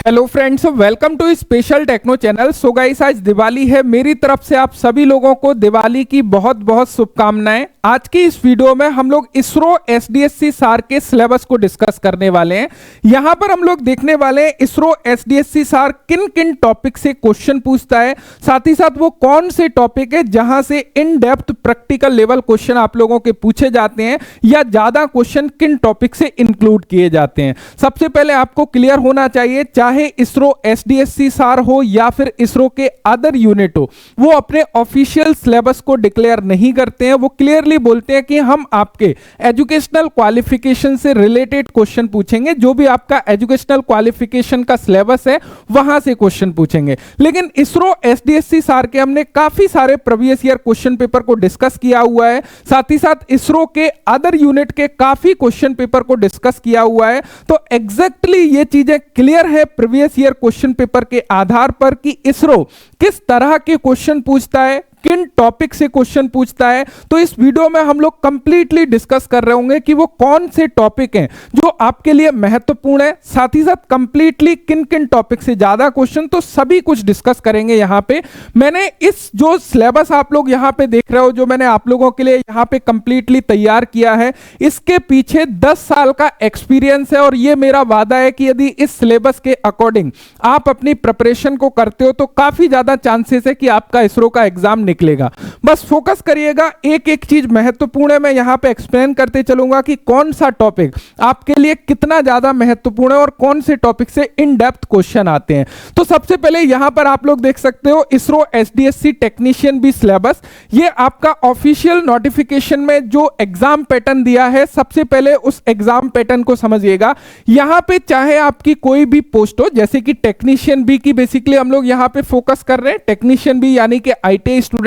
Hello friends, welcome to special techno channel. So guys, आज दिवाली है। मेरी तरफ से आप सभी लोगों को दिवाली की बहुत बहुत शुभकामनाएं। आज की इस वीडियो में हम लोग इसरो एसडीएससी सार के सिलेबस को डिस्कस करने वाले हैं। यहां पर हम लोग देखने वाले हैं इसरो एसडीएससी सार किन किन टॉपिक से क्वेश्चन पूछता है, साथ ही साथ वो कौन से टॉपिक है जहां से in depth practical level question आप लोगों के पूछे जाते हैं, या ज्यादा क्वेश्चन किन टॉपिक से इंक्लूड किए जाते हैं। सबसे पहले आपको क्लियर होना चाहिए, चाहे इसरो एसडीएससी सार हो या फिर इसरो के अदर यूनिट हो, वो अपने ऑफिशियल सिलेबस को डिक्लेयर नहीं करते हैं। वो क्लियरली बोलते हैं कि हम आपके एजुकेशनल क्वालिफिकेशन से रिलेटेड क्वेश्चन पूछेंगे, जो भी आपका एजुकेशनल क्वालिफिकेशन का सिलेबस है वहां से क्वेश्चन पूछेंगे। लेकिन इसरो एसडीएससी सार के हमने काफी सारे प्रीवियस ईयर क्वेश्चन पेपर को डिस्कस किया हुआ है, साथ ही साथ इसरो के अदर यूनिट के काफी क्वेश्चन पेपर को डिस्कस किया हुआ है। तो एग्जैक्टली ये चीजें क्लियर है प्रीवियस ईयर क्वेश्चन पेपर के आधार पर कि इसरो किस तरह के क्वेश्चन पूछता है, किन टॉपिक से क्वेश्चन पूछता है। तो इस वीडियो में हम लोग कंप्लीटली डिस्कस कर रहे होंगे कि वो कौन से टॉपिक हैं जो आपके लिए महत्वपूर्ण है, साथ ही साथ कंप्लीटली किन किन टॉपिक से ज्यादा क्वेश्चन, तो सभी कुछ डिस्कस करेंगे। यहां पे मैंने इस जो सिलेबस आप लोग यहां पे देख रहे हो, जो मैंने आप लोगों के लिए यहां पे कंप्लीटली तैयार किया है, इसके पीछे 10 साल का एक्सपीरियंस है। और ये मेरा वादा है कि यदि इस सिलेबस के अकॉर्डिंग आप अपनी प्रिपरेशन को करते हो तो काफी ज्यादा चांसेस है कि आपका इसरो का एग्जाम निकलेगा। बस फोकस करिएगा, एक एक चीज महत्वपूर्ण है। मैं यहां पे एक्सप्लेन करते चलूंगा कि कौन सा टॉपिक आपके लिए कितना ज्यादा महत्वपूर्ण है और कौन से टॉपिक से इन डेप्थ क्वेश्चन आते हैं। तो सबसे पहले यहां पर आप लोग देख सकते हो ISRO SDSC technician B syllabus. ये आपका ऑफिशियल नोटिफिकेशन में जो एग्जाम पैटर्न दिया है, सबसे पहले उस एग्जाम पैटर्न को समझिएगा। यहां पे चाहे आपकी कोई भी पोस्ट हो, जैसे कि टेक्नीशियन बी की बेसिकली हम लोग यहां पे फोकस कर रहे हैं, टेक्नीशियन बी यानी कि आईटीआई स्टूडेंट।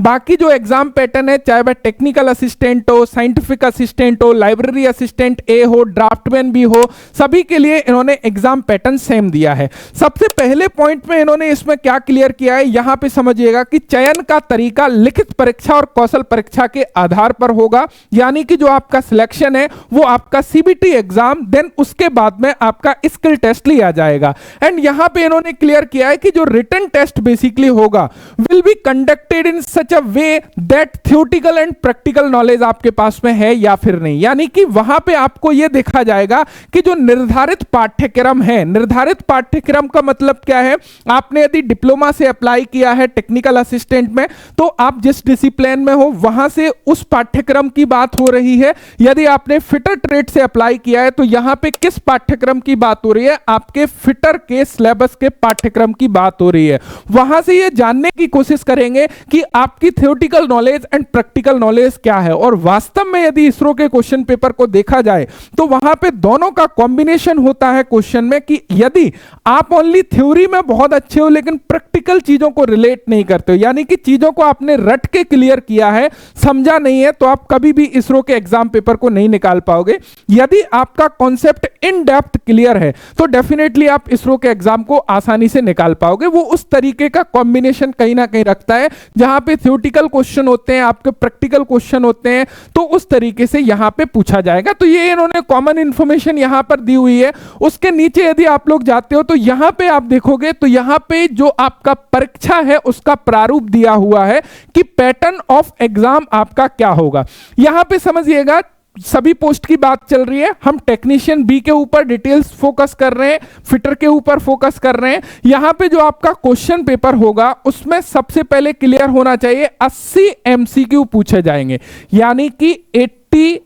बाकी जो एग्जाम पैटर्न है, चाहे वह टेक्निकल असिस्टेंट हो, साइंटिफिक असिस्टेंट हो, लाइब्रेरी असिस्टेंट ए हो, ड्राफ्टमैन भी हो, सभी के लिए इन्होंने एग्जाम पैटर्न सेम दिया है। सबसे पहले पॉइंट में इन्होंने इसमें क्या क्लियर किया है, यहां पे समझिएगा कि चयन का तरीका लिखित परीक्षा और कौशल परीक्षा के आधार पर होगा। यानी कि जो आपका सिलेक्शन है वो आपका सीबीटी एग्जाम, देन उसके बाद में आपका स्किल टेस्ट लिया जाएगा। एंड यहां पे इन्होंने क्लियर किया है कि जो रिटन टेस्ट बेसिकली होगा will be conducted in such a way that theoretical and practical knowledge आपके पास में है या फिर नहीं। यानी कि वहां पे आपको यह देखा जाएगा कि जो निर्धारित पाठ्यक्रम है, निर्धारित पाठ्यक्रम का मतलब क्या है, आपने यदि डिप्लोमा से अप्लाई किया है टेक्निकल असिस्टेंट में, तो आप जिस डिसिप्लिन में हो वहां से उस पाठ्यक्रम की बात हो रही है। यदि आपने फिटर ट्रेड से अप्लाई किया है तो यहां पे किस पाठ्यक्रम की बात हो रही है, आपके फिटर के सिलेबस के पाठ्यक्रम की बात हो रही है। वहां से यह जानने की कोशिश करेंगे कि आपकी theoretical knowledge and practical knowledge क्या है। और वास्तव में यदि इसरो के क्वेश्चन पेपर को देखा जाए तो वहां पे दोनों का कॉम्बिनेशन होता है क्वेश्चन में, कि यदि आप ओनली थ्योरी में बहुत अच्छे हो लेकिन प्रैक्टिकल चीजों को रिलेट नहीं करते हो, यानी कि चीजों को आपने रट के क्लियर किया है, समझा नहीं है, तो आप कभी भी इसरो के एग्जाम पेपर को नहीं निकाल पाओगे। यदि आपका कॉन्सेप्ट इन डेप्थ क्लियर है तो डेफिनेटली आप इसरो के एग्जाम को आसानी से निकाल पाओगे। वो उस तरीके का कॉम्बिनेशन कहीं ना कहीं रखता है, जहां पे थ्योरेटिकल क्वेश्चन होते हैं, आपके प्रैक्टिकल क्वेश्चन होते हैं, तो उस तरीके से यहां पे पूछा जाएगा। तो ये इन्होंने कॉमन इंफॉर्मेशन यहां पर दी हुई है। उसके नीचे यदि आप लोग जाते हो तो यहां पे आप देखोगे तो यहां पे जो आपका परीक्षा है उसका प्रारूप दिया हुआ है कि पैटर्न ऑफ एग्जाम आपका क्या होगा। यहां पे समझिएगा सभी पोस्ट की बात चल रही है, हम टेक्नीशियन बी के ऊपर डिटेल्स फोकस कर रहे हैं, फिटर के ऊपर फोकस कर रहे हैं। यहां पे जो आपका क्वेश्चन पेपर होगा उसमें सबसे पहले क्लियर होना चाहिए 80 एमसीक्यू पूछे जाएंगे, यानी कि 80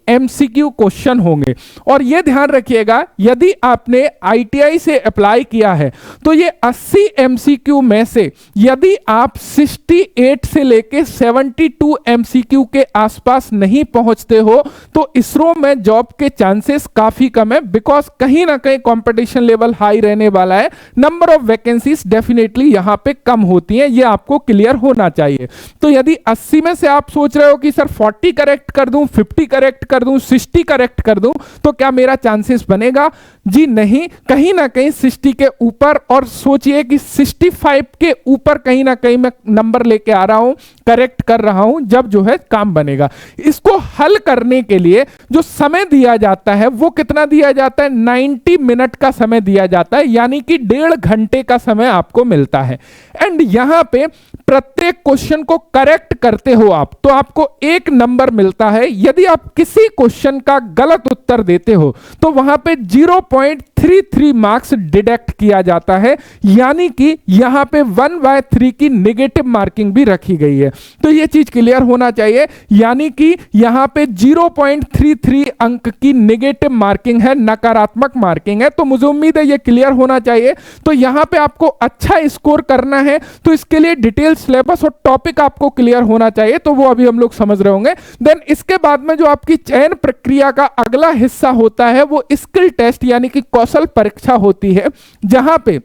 एमसीक्यू क्वेश्चन होंगे। और यह ध्यान रखिएगा, यदि आपने आईटीआई से अप्लाई किया है तो ये 80 एमसीक्यू में से यदि आप 68 से लेके 72 एमसीक्यू के आसपास नहीं पहुंचते हो तो इसरो में जॉब के चांसेस काफी कम है, बिकॉज कहीं ना कहीं कंपटीशन लेवल हाई रहने वाला है। नंबर ऑफ वैकेंसीज डेफिनेटली यहां पे कम होती हैं, ये आपको क्लियर होना चाहिए। तो यदि 80 में से आप सोच रहे हो कि सर 40 करेक्ट कर दूं, 50 करेक्ट कर दूं, 60 करेक्ट कर दूं, तो क्या मेरा चांसेस बनेगा? जी नहीं, कहीं ना कहीं 60 के ऊपर, और सोचिए कि 65 के ऊपर कहीं ना कहीं मैं नंबर लेके आ रहा हूं, करेक्ट कर रहा हूं, जब जो है काम बनेगा। इसको हल करने के लिए जो समय दिया जाता है वो कितना दिया जाता है, 90 मिनट का समय दिया जाता है, यानी कि 1.5 घंटे का समय आपको मिलता है। एंड यहां पे प्रत्येक क्वेश्चन को करेक्ट करते हो आप तो आपको 1 नंबर मिलता है। यदि आप किसी क्वेश्चन का गलत उत्तर देते हो तो वहां पे 0.33 मार्क्स डिडक्ट किया जाता है, यानी कि यहां पे 1/3 की नेगेटिव मार्किंग भी रखी गई है। तो यह चीज क्लियर होना चाहिए, यानी कि यहां पे 0.33 अंक की नेगेटिव मार्किंग है, नकारात्मक मार्किंग है। तो मुझे उम्मीद है यह क्लियर होना चाहिए। तो यहां पे आपको अच्छा स्कोर करना है तो इसके लिए डिटेल सिलेबस और टॉपिक आपको क्लियर होना चाहिए, तो वो अभी हम लोग समझ रहे होंगे। देन इसके बाद में जो आपकी चयन प्रक्रिया का अगला हिस्सा होता है वो स्किल टेस्ट यानी कि कौशल परीक्षा होती है, जहां पे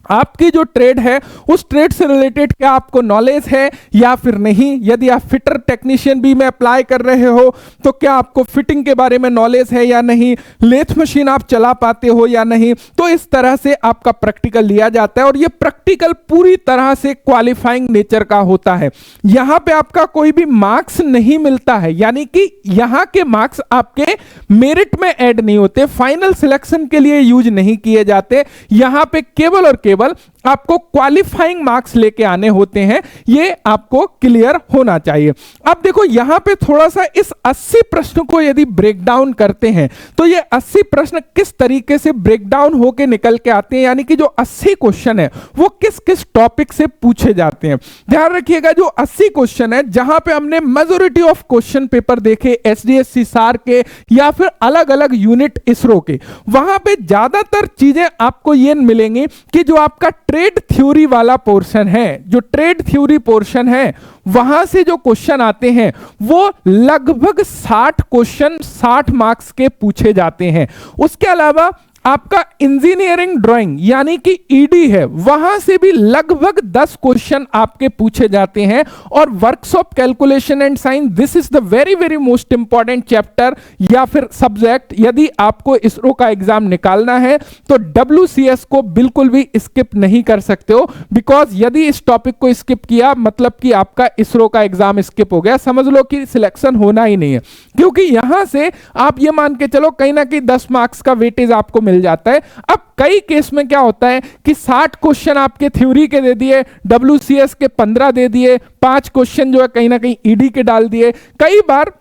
आपकी जो ट्रेड है उस ट्रेड से रिलेटेड क्या आपको नॉलेज है या फिर नहीं। यदि आप फिटर टेक्नीशियन भी में अप्लाई कर रहे हो तो क्या आपको फिटिंग के बारे में नॉलेज है या नहीं, लेथ मशीन आप चला पाते हो या नहीं। तो इस तरह से आपका प्रैक्टिकल लिया जाता है और ये प्रैक्टिकल पूरी तरह से क्वालिफाइंग नेचर का होता है। यहां पे आपका कोई भी मार्क्स नहीं मिलता है, यानी कि यहां के मार्क्स आपके मेरिट में ऐड नहीं होते, फाइनल सिलेक्शन के लिए यूज नहीं किए जाते। यहां पे केवल और केवल आपको क्वालिफाइंग मार्क्स लेके आने होते हैं, ये आपको क्लियर होना चाहिए। अब देखो यहां पे थोड़ा सा इस 80 प्रश्न को यदि ब्रेक डाउन करते हैं तो ये 80 प्रश्न किस तरीके से ब्रेक डाउन होके निकल के आते हैं, यानी कि जो 80 क्वेश्चन है वो किस किस टॉपिक से पूछे जाते हैं। ध्यान रखिएगा, जो 80 क्वेश्चन है जहां पे हमने मेजॉरिटी ऑफ क्वेश्चन पेपर देखे एसडीएससी सार के या फिर अलग अलग यूनिट इसरो के, वहां पे ज्यादातर चीजें आपको ये मिलेंगी कि जो आपका ट्रेड थ्योरी वाला पोर्शन है, जो ट्रेड थ्योरी पोर्शन है वहां से जो क्वेश्चन आते हैं वो लगभग 60 क्वेश्चन 60 मार्क्स के पूछे जाते हैं। उसके अलावा आपका इंजीनियरिंग ड्राइंग यानी कि ईडी है, वहां से भी लगभग 10 क्वेश्चन आपके पूछे जाते हैं। और workshop calculation and science, this is the very very most important chapter या फिर सब्जेक्ट। यदि आपको इसरो का एग्जाम निकालना है तो WCS को बिल्कुल भी स्किप नहीं कर सकते हो, बिकॉज यदि इस टॉपिक को स्किप किया मतलब कि आपका इसरो का एग्जाम स्किप हो गया, समझ लो कि सिलेक्शन होना ही नहीं है। क्योंकि यहां से आप ये मान के चलो कहीं ना कहीं 10 मार्क्स का वेटेज आपको मिल जाता है। अब कई केस में क्या होता है कि 60 क्वेश्चन आपके थ्योरी के दे दिए, WCS के 15 दे दिए, 5 क्वेश्चन जो है कहीं ना कहीं ईडी के डाल दिए। कई बार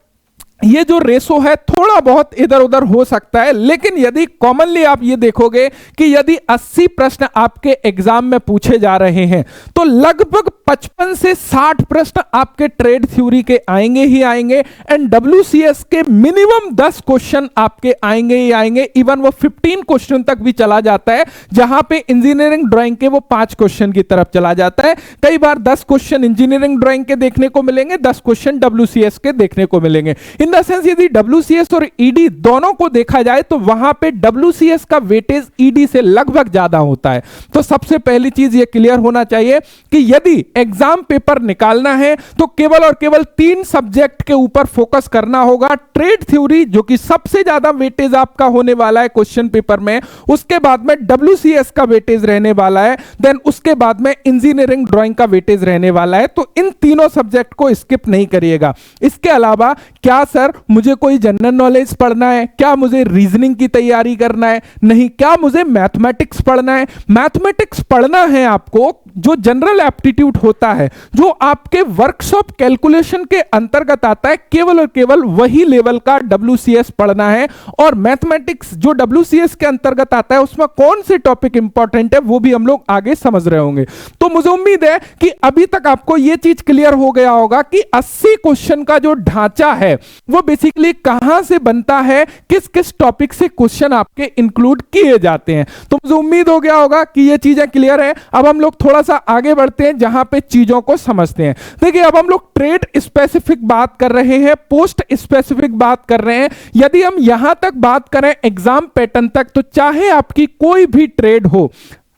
ये जो रेशो है थोड़ा बहुत इधर उधर हो सकता है, लेकिन यदि कॉमनली आप ये देखोगे कि यदि 80 प्रश्न आपके एग्जाम में पूछे जा रहे हैं तो लगभग 55 से 60 प्रश्न आपके ट्रेड थ्योरी के आएंगे ही आएंगे। एंड WCS के मिनिमम 10 क्वेश्चन आपके आएंगे ही आएंगे। इवन वो 15 क्वेश्चन तक भी चला जाता है, जहां पे इंजीनियरिंग ड्राइंग के वो 5 क्वेश्चन की तरफ चला जाता है। कई बार 10 क्वेश्चन इंजीनियरिंग ड्राइंग के देखने को मिलेंगे, 10 क्वेश्चन WCS के देखने को मिलेंगे। इन द सेंस यदि WCS और ईडी दोनों को देखा जाए तो वहां पे WCS का वेटेज ईडी से लगभग ज्यादा होता है। तो सबसे पहली चीज ये क्लियर होना चाहिए कि यदि एग्जाम पेपर निकालना है तो केवल और केवल 3 सब्जेक्ट के ऊपर फोकस करना होगा। ट्रेड थ्योरी जो कि सबसे ज्यादा वेटेज आपका होने वाला है क्वेश्चन पेपर में, उसके बाद में WCS का वेटेज रहने वाला है, देन उसके बाद में इंजीनियरिंग ड्राइंग का वेटेज रहने वाला है। तो इन तीनों सब्जेक्ट को स्किप नहीं करिएगा। इसके अलावा क्या सर मुझे कोई जनरल नॉलेज पढ़ना है, क्या मुझे रीजनिंग की तैयारी करना है, नहीं, क्या मुझे मैथमेटिक्स पढ़ना है। मैथमेटिक्स पढ़ना है आपको, जो जनरल एप्टीट्यूड होता है जो आपके वर्कशॉप कैलकुलेशन के अंतर्गत आता है, केवल और केवल वही लेवल का WCS पढ़ना है। और मैथमेटिक्स जो WCS के अंतर्गत आता है उसमें कौन से टॉपिक इंपॉर्टेंट है वो भी हम लोग आगे समझ रहे होंगे। तो मुझे उम्मीद है कि अभी तक आपको यह चीज क्लियर हो गया होगा कि 80 क्वेश्चन का जो ढांचा है वो बेसिकली कहां से बनता है, किस किस टॉपिक से क्वेश्चन आपके इंक्लूड किए जाते हैं। तो मुझे उम्मीद हो गया होगा कि ये चीजें क्लियर है। अब हम लोग थोड़ा सा आगे बढ़ते हैं जहां पे चीजों को समझते हैं। देखिए अब हम लोग ट्रेड स्पेसिफिक बात कर रहे हैं, पोस्ट स्पेसिफिक बात कर रहे हैं। यदि हम यहां तक बात करें एग्जाम पैटर्न तक, तो चाहे आपकी कोई भी ट्रेड हो,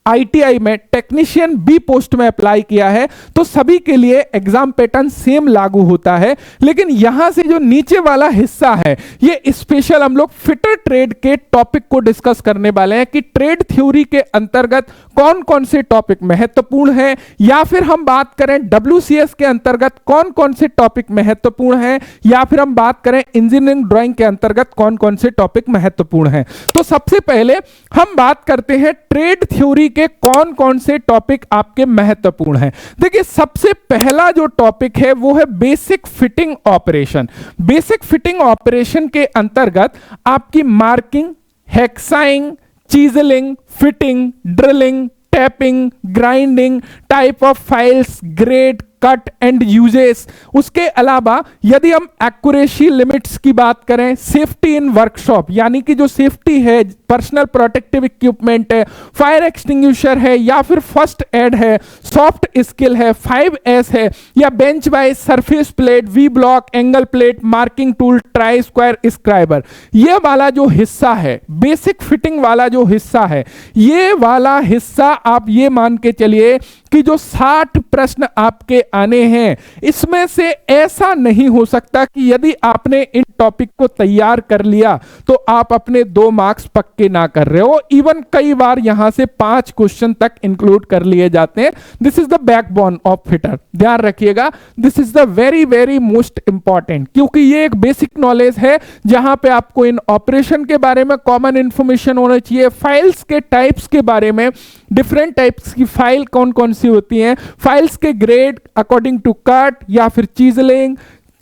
आईटीआई में टेक्नीशियन बी पोस्ट में अप्लाई किया है तो सभी के लिए एग्जाम पैटर्न सेम लागू होता है। लेकिन यहां से जो नीचे वाला हिस्सा है ये स्पेशल हम लोग फिटर ट्रेड के टॉपिक को डिस्कस करने वाले हैं कि ट्रेड थ्योरी के अंतर्गत कौन कौन से टॉपिक महत्वपूर्ण है, या फिर हम बात करें WCS के अंतर्गत कौन कौन से टॉपिक महत्वपूर्ण हैं, या फिर हम बात करें इंजीनियरिंग ड्राइंग के अंतर्गत कौन कौन से टॉपिक महत्वपूर्ण हैं। तो सबसे पहले हम बात करते हैं ट्रेड थ्योरी के कौन कौन से टॉपिक आपके महत्वपूर्ण हैं। देखिए सबसे पहला जो टॉपिक है वो है basic fitting operation. Basic fitting operation के अंतर्गत आपकी marking, hacksawing, chiselling, fitting, drilling, tapping, grinding, type of files, grade, cut and uses. उसके अलावा यदि हम एक्यूरेसी लिमिट्स की बात करें, सेफ्टी इन वर्कशॉप यानी कि जो सेफ्टी है, पर्सनल प्रोटेक्टिव इक्विपमेंट है, फायर एक्सटिंग्विशर है, या फिर फर्स्ट एड है, सॉफ्ट स्किल है, 5S है, या bench wise, surface plate, V block, angle plate, marking tool, try square, scriber, ये वाला जो हिस्सा है, बेसिक फिटिंग वाला जो हिस्सा है, ये वाला हिस्सा आप ये मान के चलिए कि जो 60 प्रश्न आपके आने हैं इसमें से ऐसा नहीं हो सकता कि यदि आपने इन टॉपिक को तैयार कर लिया तो आप अपने 2 मार्क्स पक्के ना कर रहे हो। इवन कई बार यहां से 5 क्वेश्चन तक इंक्लूड कर लिए जाते हैं। This is the backbone of fitter, ध्यान रखिएगा, this is the very very most important, क्योंकि ये एक बेसिक नॉलेज है जहां पे आपको इन ऑपरेशन के बारे में कॉमन इंफॉर्मेशन होना चाहिए, फाइल्स के टाइप्स के बारे में, डिफरेंट टाइप्स की फाइल कौन कौन सी होती हैं, फाइल्स के ग्रेड अकॉर्डिंग टू कट या फिर चीजलिंग,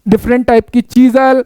डिफरेंट टाइप की चीजल,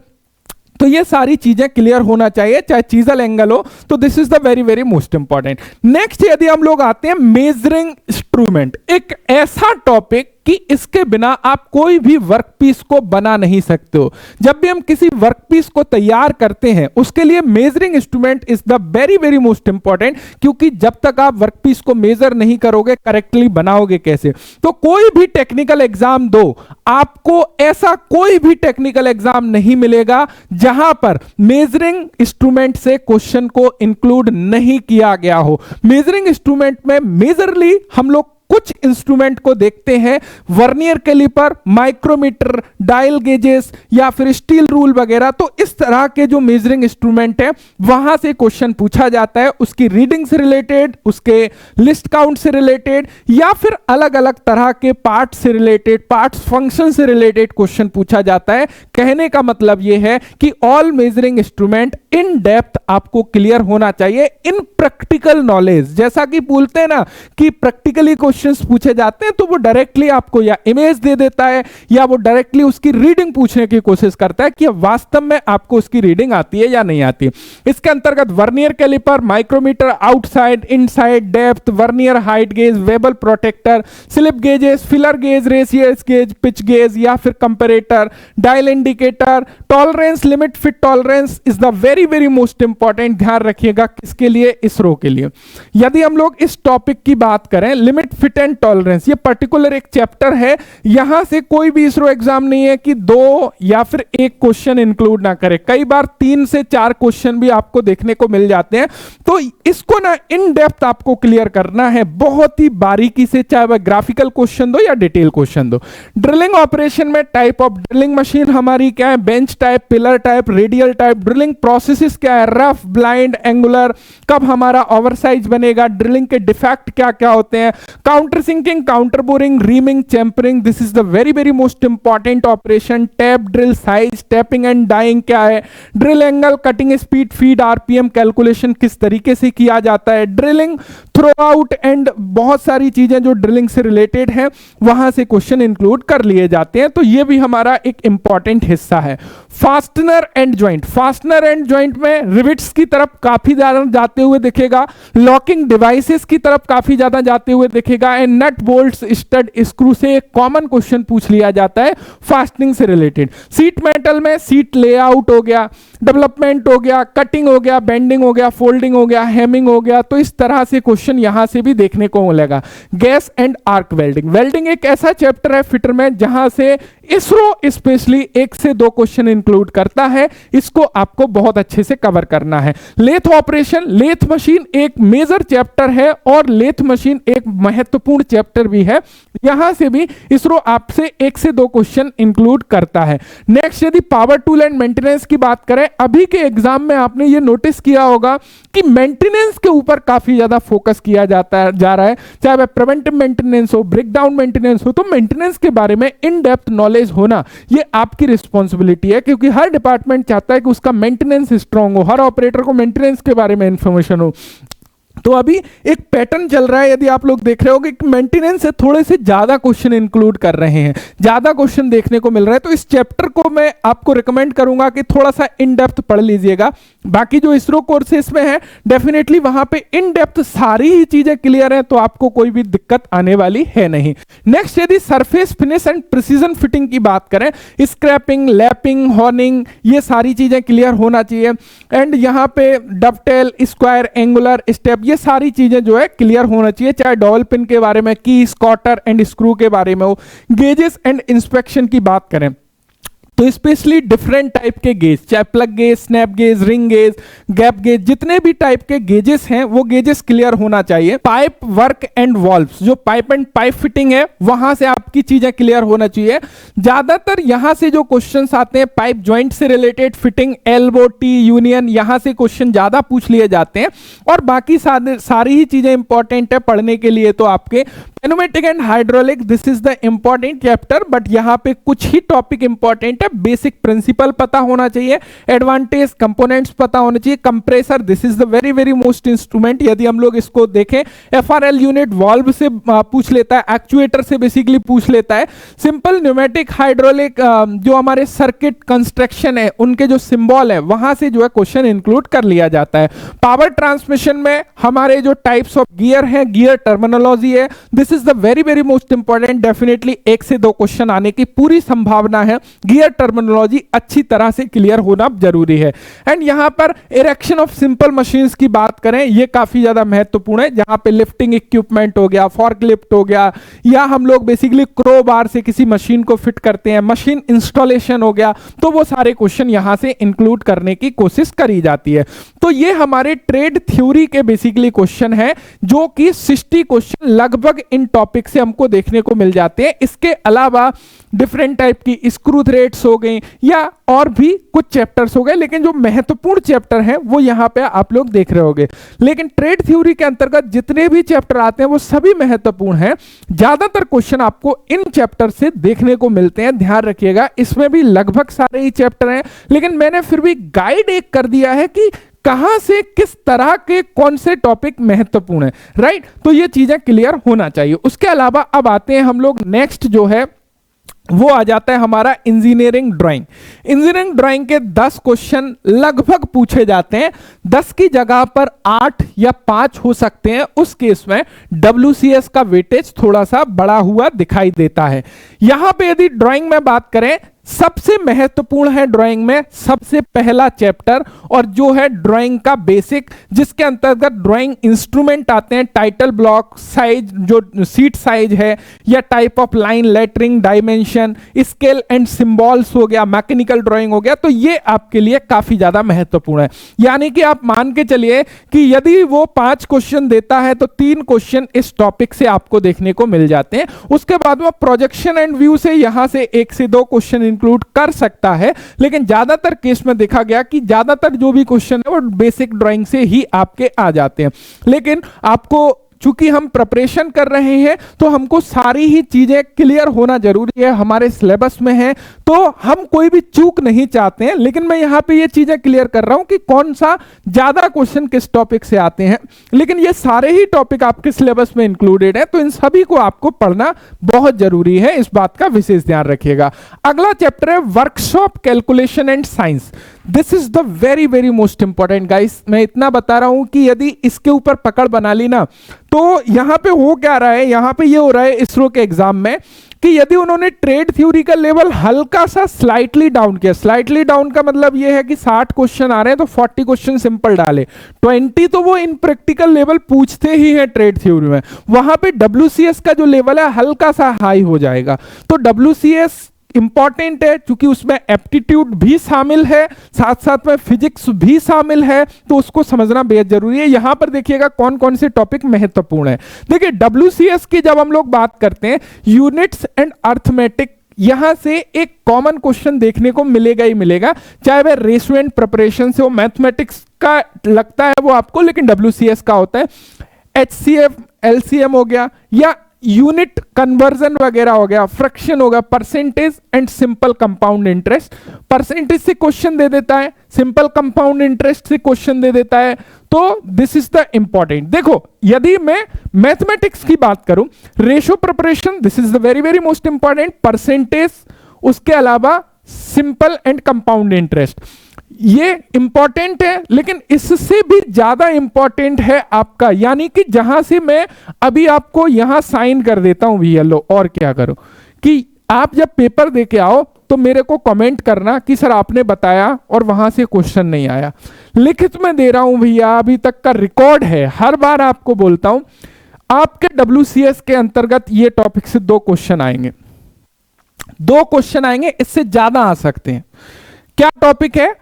तो ये सारी चीजें क्लियर होना चाहिए, चाहे चीजल एंगल हो। तो this is the very very most important. Next यदि हम लोग आते हैं मेजरिंग इंस्ट्रूमेंट, एक ऐसा टॉपिक कि इसके बिना आप कोई भी वर्कपीस को बना नहीं सकते हो। जब भी हम किसी वर्कपीस को तैयार करते हैं उसके लिए measuring instrument is the very very most important, क्योंकि जब तक आप वर्कपीस को मेजर नहीं करोगे करेक्टली बनाओगे कैसे। तो कोई भी टेक्निकल एग्जाम दो, आपको ऐसा कोई भी टेक्निकल एग्जाम नहीं मिलेगा जहां पर मेजरिंग इंस्ट्रूमेंट से क्वेश्चन को इंक्लूड नहीं किया गया हो। मेजरिंग इंस्ट्रूमेंट में मेजरली हम लोग कुछ इंस्ट्रूमेंट को देखते हैं, vernier caliper, micrometer, dial gauges या फिर स्टील रूल वगैरह। तो इस तरह के जो मेजरिंग इंस्ट्रूमेंट है वहां से क्वेश्चन पूछा जाता है, उसकी रीडिंग से रिलेटेड, उसके लिस्ट काउंट से रिलेटेड, या फिर अलग अलग तरह के पार्ट से रिलेटेड, पार्ट्स फंक्शन से रिलेटेड क्वेश्चन पूछा जाता है। कहने का मतलब यह है कि all measuring instrument in depth आपको क्लियर होना चाहिए इन प्रैक्टिकल नॉलेज। जैसा कि बोलते हैं ना कि प्रैक्टिकली क्वेश्चंस पूछे जाते हैं तो वो डायरेक्टली आपको या इमेज दे देता है या वो डायरेक्टली उसकी रीडिंग पूछने की कोशिश करता है कि वास्तव में आपको उसकी रीडिंग आती है या नहीं आती। इसके अंतर्गत vernier caliper, micrometer, outside, inside, depth, vernier height gauge, bevel protractor, slip gauges, feeler gauge, radius gauge, pitch gauge या फिर comparator, dial indicator, tolerance, limit fit tolerance is the very very most important. ध्यान रखिएगा किसके लिए, इसरो के लिए। यदि हम लोग इस टॉपिक की बात करें, लिमिट फिट एंड टॉलरेंस, ये पर्टिकुलर एक चैप्टर है, यहां से कोई भी इसरो एग्जाम नहीं है कि 2 या फिर 1 क्वेश्चन इंक्लूड ना करे, कई बार 3 से 4 क्वेश्चन भी आपको देखने को मिल जाते हैं। तो इसको ना इन डेप्थ आपको क्लियर करना है बहुत ही बारीकी से, चाहे वह ग्राफिकल क्वेश्चन दो या डिटेल क्वेश्चन दो। ड्रिलिंग ऑपरेशन में टाइप ऑफ ड्रिलिंग मशीन हमारी क्या है, bench type, pillar type, radial type, drilling processes क्या है, रफ, ब्लाइंड, एंगुलर, कब हमारा ओवरसाइज बनेगा, ड्रिलिंग के डिफेक्ट क्या क्या होते हैं, counter sinking, counter boring, reaming, chamfering, this is the very very most important operation. Tap drill size, tapping and dieing क्या है, drill angle, cutting speed, feed, RPM calculation किस तरीके से किया जाता है, ड्रिलिंग थ्रो आउट एंड बहुत सारी चीजें जो ड्रिलिंग से रिलेटेड हैं वहां से क्वेश्चन इंक्लूड कर लिए जाते हैं। तो ये भी हमारा एक इंपॉर्टेंट हिस्सा है। Fastener and joint, fastener and joint में रिविट्स की तरफ काफी ज्यादा जाते हुए दिखेगा, लॉकिंग डिवाइसेस की तरफ काफी ज्यादा जाते हुए दिखेगा, and nut bolts, stud, screw से एक कॉमन क्वेश्चन पूछ लिया जाता है फास्टनिंग से रिलेटेड। सीट मेटल में सीट लेआउट हो गया, डेवलपमेंट हो गया, कटिंग हो गया, बेंडिंग हो गया, फोल्डिंग हो गया, हेमिंग हो गया। तो इस तरह से क्वेश्चन यहां से भी देखने को मिलेगा। Gas and arc welding, welding एक ऐसा चैप्टर है फिटर में जहां से इसरो स्पेशली 1 से 2 क्वेश्चन इंक्लूड करता है, इसको आपको बहुत अच्छे से कवर करना है। लेथ ऑपरेशन, लेथ मशीन एक मेजर चैप्टर है और लेथ मशीन एक महत्वपूर्ण चैप्टर भी है। यहां से भी इसरो आपसे 1 से 2 क्वेश्चन इंक्लूड करता है। नेक्स्ट यदि पावर टूल एंड मेंटेनेंस की बात करें, अभी के एग्जाम में आपने ये नोटिस किया होगा कि मेंटेनेंस के ऊपर काफी ज्यादा फोकस किया जा रहा है, चाहे वह प्रिवेंटिव मेंटेनेंस हो, ब्रेकडाउन मेंटेनेंस हो। तो मेंटेनेंस के बारे में इन डेप्थ नॉलेज होना ये आपकी रिस्पॉन्सिबिलिटी है, क्योंकि हर डिपार्टमेंट चाहता है कि उसका मेंटेनेंस स्ट्रांग हो, हर ऑपरेटर को मेंटेनेंस के बारे में इंफॉर्मेशन हो। तो अभी एक पैटर्न चल रहा है, यदि आप लोग देख रहे हो कि मेंटेनेंस से थोड़े से ज्यादा क्वेश्चन इंक्लूड कर रहे हैं, ज्यादा क्वेश्चन देखने को मिल रहा है। तो इस चैप्टर को मैं आपको रिकमेंड करूंगा कि थोड़ा सा इन डेप्थ पढ़ लीजिएगा। बाकी जो इसरो कोर्सेस में है डेफिनेटली वहां पे इन डेप्थ सारी ही चीजें क्लियर है, तो आपको कोई भी दिक्कत आने वाली है नहीं। नेक्स्ट यदि surface finish and precision fitting की बात करें, स्क्रैपिंग, लैपिंग, हॉर्निंग, ये सारी चीजें क्लियर होना चाहिए। एंड यहाँ पे डबटेल, स्क्वायर, एंगुलर, स्टेप, ये सारी चीजें जो है क्लियर होना चाहिए, चाहे डबल पिन के बारे में, की, स्कॉटर एंड स्क्रू के बारे में हो। गेजेस एंड इंस्पेक्शन की बात करें तो स्पेशली डिफरेंट टाइप के गेज, चाहे plug gauge, snap gauge, ring gauge, gap gauge, जितने भी टाइप के गेजेस हैं वो गेजेस क्लियर होना चाहिए। पाइप वर्क एंड वॉल्व्स, जो पाइप एंड पाइप फिटिंग है वहां से आपकी चीजें क्लियर होना चाहिए। ज्यादातर यहां से जो क्वेश्चंस आते हैं पाइप ज्वाइंट से related, fitting, elbow, T, union, यहां से क्वेश्चन ज्यादा पूछ लिए जाते हैं। और बाकी सारी ही चीजें इंपॉर्टेंट है पढ़ने के लिए। तो आपके pneumatic and hydraulic, this is the important chapter, but यहां पे कुछ ही टॉपिक इंपॉर्टेंट है। बेसिक प्रिंसिपल पता होना चाहिए, एडवांटेज, कंपोनेंट्स पता होना चाहिए। Compressor, this is the very very most instrument. यदि हम लोग इसको देखें, एफआरएल यूनिट वाल्व से पूछ लेता है, एक्चुएटर से बेसिकली पूछ लेता है। सिंपल, न्यूमेटिक, हाइड्रोलिक, जो हमारे सर्किट कंस्ट्रक्शन है उनके जो सिंबल है वहां से जो है क्वेश्चन इंक्लूड कर लिया जाता है। पावर ट्रांसमिशन में हमारे जो टाइप्स ऑफ गियर हैं, गियर टर्मिनोलॉजी है, this is the very very most important. Definitely 1 से 2 क्वेश्चन आने की पूरी संभावना है। गियर टर्मिनोलॉजी अच्छी तरह से क्लियर होना जरूरी है। एंड यहां पर इरेक्शन ऑफ सिंपल मशीन्स की बात करें, यह काफी ज्यादा महत्वपूर्ण है, जहां पे लिफ्टिंग इक्विपमेंट हो गया, फॉर्कलिफ्ट हो गया, या हम लोग बेसिकली क्रो बार से किसी मशीन को फिट करते हैं, मशीन इंस्टॉलेशन हो गया, तो वो सारे क्वेश्चन यहां से इंक्लूड करने की कोशिश करी जाती है। तो ये हमारे ट्रेड थ्योरी के बेसिकली क्वेश्चन है, जो कि 60 क्वेश्चन लगभग इन टॉपिक से हमको देखने को मिल जाते हैं। इसके अलावा डिफरेंट टाइप की स्क्रू थ्रेड्स हो गए या और भी कुछ चैप्टर्स हो गए, लेकिन जो महत्वपूर्ण चैप्टर हैं वो यहां पे आप लोग देख रहे होंगे। लेकिन ट्रेड थ्योरी के अंतर्गत जितने भी चैप्टर आते हैं वो सभी महत्वपूर्ण हैं। ज्यादातर क्वेश्चन आपको इन चैप्टर से देखने को मिलते हैं, ध्यान रखिएगा। इसमें भी लगभग सारे ही चैप्टर हैं, लेकिन मैंने फिर भी गाइड एक कर दिया है कि कहां से किस तरह के कौन से टॉपिक महत्वपूर्ण है, राइट। तो ये चीजें क्लियर होना चाहिए। उसके अलावा अब आते हैं हम लोग नेक्स्ट जो है वो आ जाता है हमारा इंजीनियरिंग ड्राइंग। इंजीनियरिंग ड्राइंग के 10 क्वेश्चन लगभग पूछे जाते हैं, 10 की जगह पर 8 या 5 हो सकते हैं। उस केस में WCS का वेटेज थोड़ा सा बढ़ा हुआ दिखाई देता है। यहां पे यदि ड्राइंग में बात करें, सबसे महत्वपूर्ण है ड्राइंग में सबसे पहला चैप्टर, और जो है ड्राइंग का बेसिक, जिसके अंतर्गत ड्राइंग इंस्ट्रूमेंट आते हैं, टाइटल ब्लॉक, साइज, जो सीट साइज है, या type of line, lettering, dimension, scale and symbols हो गया, मैकेनिकल ड्राइंग हो गया। तो ये आपके लिए काफी ज्यादा महत्वपूर्ण है। यानी कि आप मान के चलिए कि यदि वो 5 क्वेश्चन देता है तो 3 क्वेश्चन इस टॉपिक से आपको देखने को मिल जाते हैं। उसके बाद वो प्रोजेक्शन एंड व्यू से यहां से 1 से 2 क्वेश्चन इंक्लूड कर सकता है, लेकिन ज्यादातर केस में देखा गया कि ज्यादातर जो भी क्वेश्चन है वो बेसिक ड्राइंग से ही आपके आ जाते हैं। लेकिन आपको चूंकि हम प्रिपरेशन कर रहे हैं तो हमको सारी ही चीजें क्लियर होना जरूरी है, हमारे सिलेबस में है, तो हम कोई भी चूक नहीं चाहते हैं। लेकिन मैं यहां पे ये चीजें क्लियर कर रहा हूं कि कौन सा ज्यादा क्वेश्चन किस टॉपिक से आते हैं। लेकिन ये सारे ही टॉपिक आपके सिलेबस में इंक्लूडेड है, तो इन सभी को आपको पढ़ना बहुत जरूरी है, इस बात का विशेष ध्यान रखिएगा। अगला चैप्टर है workshop calculation and science. This is the very very most important guys. मैं इतना बता रहा हूं कि यदि इसके ऊपर पकड़ बना ली ना, तो यहां पे हो क्या रहा है, यहां पे ये हो रहा है इसरो के एग्जाम में कि यदि उन्होंने ट्रेड थ्योरी का लेवल हल्का सा स्लाइटली डाउन किया, स्लाइटली डाउन का मतलब ये है कि 60 क्वेश्चन आ रहे हैं तो 40 क्वेश्चन सिंपल डाले, 20 तो वो इन प्रैक्टिकल लेवल पूछते ही हैं ट्रेड थ्योरी में, वहां पे WCS का जो लेवल है हल्का सा हाई हो जाएगा। तो WCS इंपॉर्टेंट है क्योंकि उसमें एप्टीट्यूड भी शामिल है, साथ साथ में फिजिक्स भी शामिल है, तो उसको समझना बेहद जरूरी है। यहां पर देखिएगा कौन कौन से टॉपिक महत्वपूर्ण है। देखिए डब्ल्यूसीएस की जब हम लोग बात करते हैं, यूनिट्स एंड अर्थमेटिक, यहां से एक कॉमन क्वेश्चन देखने को मिलेगा ही मिलेगा, चाहे वह रेशियो एंड प्रिपरेशन से हो, मैथमेटिक्स का लगता है वो आपको, लेकिन डब्ल्यूसीएस का होता है। एचसीएफ, एलसीएम हो गया, या यूनिट कन्वर्जन वगैरह हो गया, फ्रैक्शन हो गया, percentage and simple compound interest. Percentage से क्वेश्चन दे देता है, सिंपल कंपाउंड इंटरेस्ट से क्वेश्चन दे देता है, तो दिस इज द इंपॉर्टेंट। देखो यदि मैं मैथमेटिक्स की बात करूं, ratio preparation this is the very very most important, percentage, उसके अलावा सिंपल एंड कंपाउंड इंटरेस्ट, ये इंपॉर्टेंट है, लेकिन इससे भी ज्यादा इंपॉर्टेंट है आपका, यानी कि जहां से मैं अभी आपको यहां साइन कर देता हूं भैया, लो और क्या करो कि आप जब पेपर दे के आओ तो मेरे को कमेंट करना कि सर आपने बताया और वहां से क्वेश्चन नहीं आया। लिखित में दे रहा हूं भैया, अभी तक का रिकॉर्ड है, हर बार आपको बोलता हूं, आपके डब्ल्यूसीएस के अंतर्गत ये टॉपिक से 2 क्वेश्चन आएंगे, 2 क्वेश्चन आएंगे, इससे ज्यादा आ सकते हैं। क्या टॉपिक है?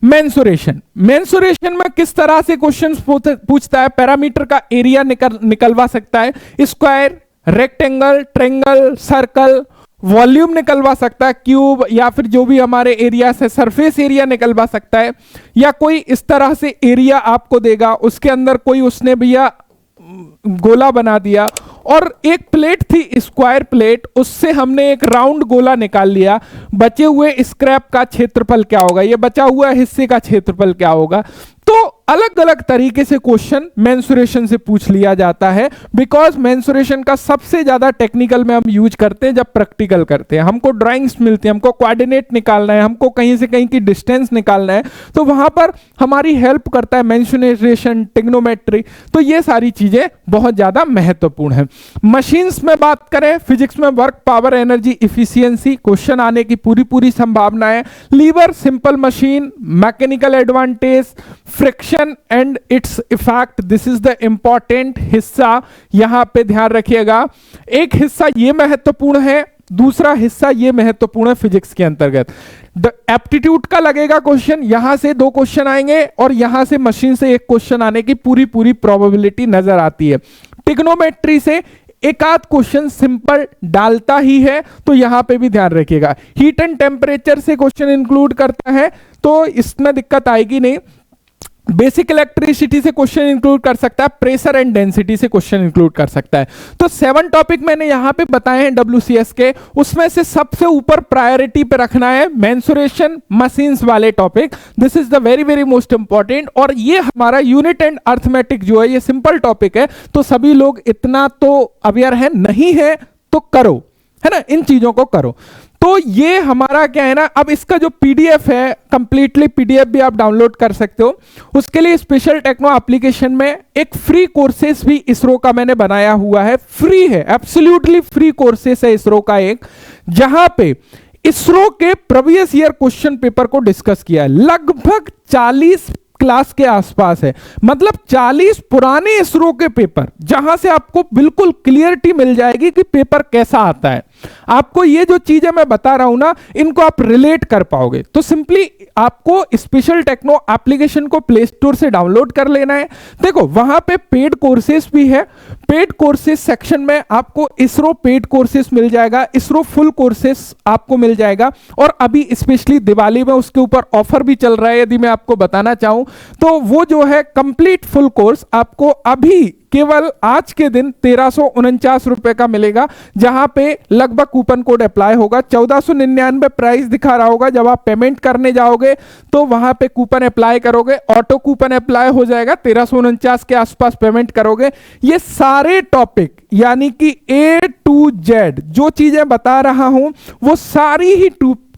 मेंसुरेशन। मेंसुरेशन में किस तरह से क्वेश्चन पूछता है? पैरामीटर का एरिया निकलवा सकता है, square, rectangle, triangle, circle, volume निकलवा सकता है, क्यूब, या फिर जो भी हमारे एरिया से सरफेस एरिया निकलवा सकता है, या कोई इस तरह से एरिया आपको देगा, उसके अंदर कोई उसने भैया गोला बना दिया, और एक प्लेट थी स्क्वायर प्लेट, उससे हमने एक राउंड गोला निकाल लिया, बचे हुए स्क्रैप का क्षेत्रफल क्या होगा, ये बचा हुआ हिस्से का क्षेत्रफल क्या होगा। तो अलग अलग तरीके से क्वेश्चन मेंसुरेशन से पूछ लिया जाता है, बिकॉज मेंसुरेशन का सबसे ज्यादा टेक्निकल में हम यूज करते हैं जब प्रैक्टिकल करते हैं, हमको ड्राइंग्स मिलती है, हमको कोऑर्डिनेट निकालना है, हमको कहीं से कहीं की डिस्टेंस निकालना है, तो वहां पर हमारी हेल्प करता है मेंसुरेशन, ट्रिग्नोमेट्री, तो ये सारी चीजें बहुत ज्यादा महत्वपूर्ण है। मशीन्स में बात करें, फिजिक्स में work, power, energy, efficiency, question आने की पूरी संभावना है। Lever, simple machine, mechanical advantage, friction and its effect, this is the important हिस्सा, यहां पे ध्यान रखिएगा। एक हिस्सा ये महत्वपूर्ण है, दूसरा हिस्सा ये महत्वपूर्ण है फिजिक्स के अंतर्गत। एप्टीट्यूड का लगेगा क्वेश्चन, यहां से 2 क्वेश्चन आएंगे और यहां से मशीन से 1 क्वेश्चन आने की पूरी प्रोबेबिलिटी नजर आती है। ट्रिग्नोमेट्री से एक आध क्वेश्चन सिंपल डालता ही है, तो यहां पे भी ध्यान रखिएगा। हीट एंड टेम्परेचर से क्वेश्चन इंक्लूड करता है, तो इसमें दिक्कत आएगी नहीं। बेसिक इलेक्ट्रिसिटी से क्वेश्चन इंक्लूड कर सकता है, प्रेशर एंड डेंसिटी से क्वेश्चन इंक्लूड कर सकता है। तो 7 टॉपिक मैंने यहां पे बताए हैं डब्ल्यूसीएस के, उसमें से सबसे ऊपर प्रायोरिटी पे रखना है मेंसुरेशन, मशीन्स वाले topic, this is the very very most important. और ये हमारा यूनिट एंड अर्थमेटिक जो है, ये सिंपल टॉपिक है, तो सभी लोग इतना तो अवेयर है, नहीं है तो करो, है ना, इन चीजों को करो। तो ये हमारा क्या है ना, अब इसका जो पीडीएफ है, कंप्लीटली पीडीएफ भी आप डाउनलोड कर सकते हो। उसके लिए स्पेशल टेक्नो एप्लीकेशन में एक फ्री कोर्सेस भी इसरो का मैंने बनाया हुआ है, फ्री है, एब्सोल्युटली फ्री कोर्सेस है इसरो का एक, जहां पे इसरो के प्रीवियस ईयर क्वेश्चन पेपर को डिस्कस किया है। लगभग 40 क्लास के आसपास है, मतलब 40 पुराने इसरो के पेपर, जहां से आपको बिल्कुल क्लियरिटी मिल जाएगी कि पेपर कैसा आता है। आपको ये जो चीजें मैं बता रहा हूं ना, इनको आप रिलेट कर पाओगे। तो सिंपली आपको स्पेशल टेक्नो एप्लीकेशन को प्ले स्टोर से डाउनलोड कर लेना है। देखो वहां पे पेड कोर्सेस भी है, पेड कोर्सेस सेक्शन में आपको इसरो पेड कोर्सेस मिल जाएगा, इसरो फुल कोर्सेस आपको मिल जाएगा। और अभी स्पेशली दिवाली में उसके ऊपर ऑफर भी चल रहा है, यदि मैं आपको बताना चाहूं तो वो जो है कंप्लीट फुल कोर्स आपको अभी केवल आज के दिन 1349 रुपए का मिलेगा, जहां पे लगभग कूपन कोड अप्लाई होगा। 1499 प्राइस दिखा रहा होगा, जब आप पेमेंट करने जाओगे तो वहां पे कूपन अप्लाई करोगे, ऑटो कूपन अप्लाई हो जाएगा, 1349 के आसपास पेमेंट करोगे। ये सारे टॉपिक यानी कि A to Z जो चीजें बता रहा हूं वो सारी ही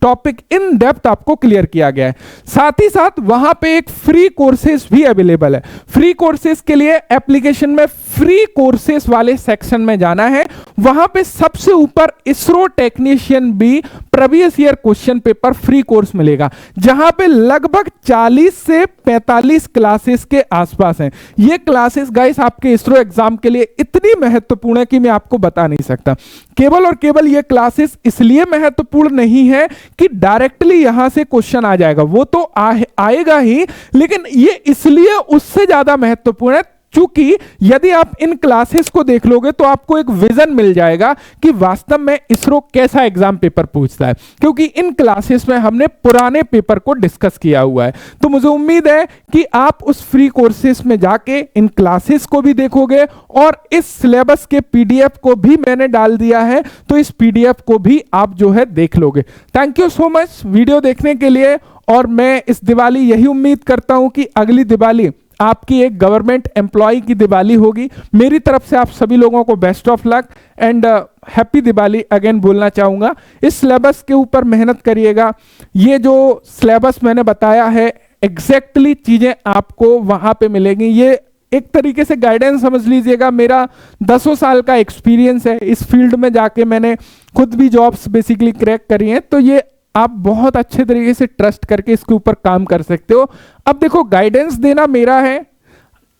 टॉपिक इन डेप्थ आपको क्लियर किया गया है। साथ ही साथ वहां पे एक फ्री कोर्सेस भी अवेलेबल है। फ्री कोर्सेस के लिए एप्लीकेशन में फ्री कोर्सेस वाले सेक्शन में जाना है। वहां पे सबसे ऊपर ISRO technician B previous year question paper free course मिलेगा, जहां पे लगभग 40 से 45 क्लासेस के आसपास हैं। ये क्लासेस गाइस आपके इसरो एग्जाम के लिए इतनी महत्वपूर्ण है कि मैं आपको बता नहीं सकता। केवल और केवल ये क्लासेस इसलिए महत्वपूर्ण नहीं है कि डायरेक्टली यहां से क्वेश्चन आ जाएगा, वो तो आएगा ही, लेकिन ये इसलिए उससे ज्यादा महत्वपूर्ण है क्योंकि यदि आप इन क्लासेस को देख लोगे तो आपको एक विजन मिल जाएगा कि वास्तव में इसरो कैसा एग्जाम पेपर पूछता है, क्योंकि इन क्लासेस में हमने पुराने पेपर को डिस्कस किया हुआ है। तो मुझे उम्मीद है कि आप उस फ्री कोर्सेस में जाके इन क्लासेस को भी देखोगे और इस सिलेबस के पीडीएफ को भी मैंने डाल दिया है, तो इस पीडीएफ को भी आप जो है देख लोगे। Thank you so much video देखने के लिए, और मैं इस दिवाली यही उम्मीद करता हूं कि अगली दिवाली आपकी एक गवर्नमेंट एम्प्लॉय की दिवाली होगी। मेरी तरफ से आप सभी लोगों को best of luck and happy Diwali again बोलना चाहूंगा। इस सिलेबस के ऊपर मेहनत करिएगा। ये जो सिलेबस मैंने बताया है एग्जैक्टली चीजें आपको वहां पे मिलेंगी। ये एक तरीके से गाइडेंस समझ लीजिएगा। मेरा 10 साल का एक्सपीरियंस है इस फील्ड में, जाके मैंने खुद भी जॉब्स बेसिकली क्रैक करी हैं, तो ये आप बहुत अच्छे तरीके से ट्रस्ट करके इसके ऊपर काम कर सकते हो। अब देखो, गाइडेंस देना मेरा है,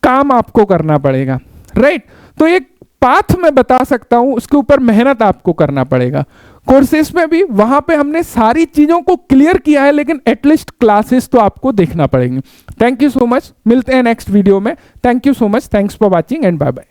काम आपको करना पड़ेगा, राइट? तो एक पाथ मैं बता सकता हूं, उसके ऊपर मेहनत आपको करना पड़ेगा। कोर्सेस में भी वहां पे हमने सारी चीजों को क्लियर किया है, लेकिन एटलीस्ट क्लासेस तो आपको देखना पड़ेंगे। थैंक यू सो मच, मिलते हैं नेक्स्ट वीडियो में। Thank you so much, thanks for watching and bye bye.